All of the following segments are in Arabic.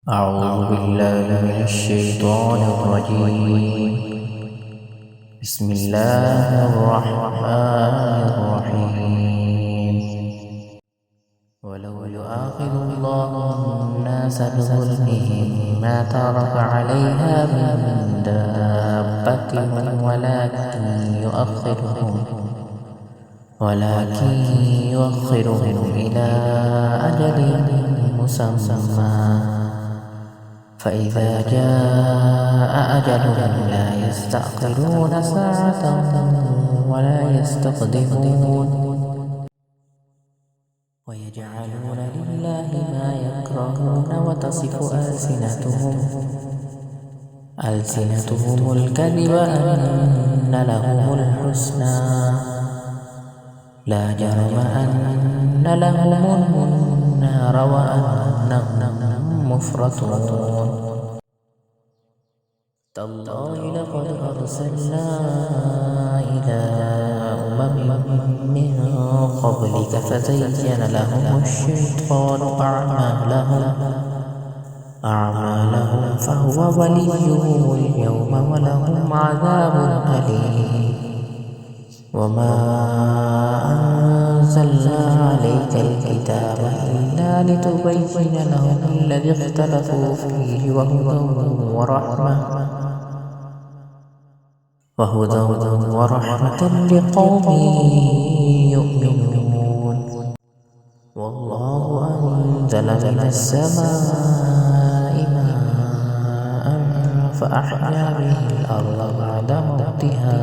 أعوذ بالله من الشيطان الرجيم. بسم الله الرحمن الرحيم. ولو يؤاخذ الله الناس بظلمهم ما ترك عليها من دابة ولكن يؤخرهم إلى أجل مسمى، فإذا جاء أجلهم لا يستأخرون ساعة ولا يستقدمون. ويجعلون لله ما يكرهون وتصف ألسنتهم الكذب أن لهم الحسنى لا جرم أن لهم النار وأنهم مفرطون. تالله لقد أرسلنا إلى من قبلك فزين لهم الشيطان أعمالهم فهو وليهم اليوم ولهم عذاب أليم. وما أنزلنا عليك الكتاب إلا لتبين لهم الذي اختلفوا فيه وهدى ورحمة لقوم يؤمنون. والله أنزل من السماء ماء فأحيا به الأرض بعد موتها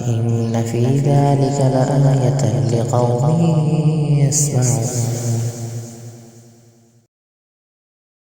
إن في ذلك لآية لقوم يسمعون.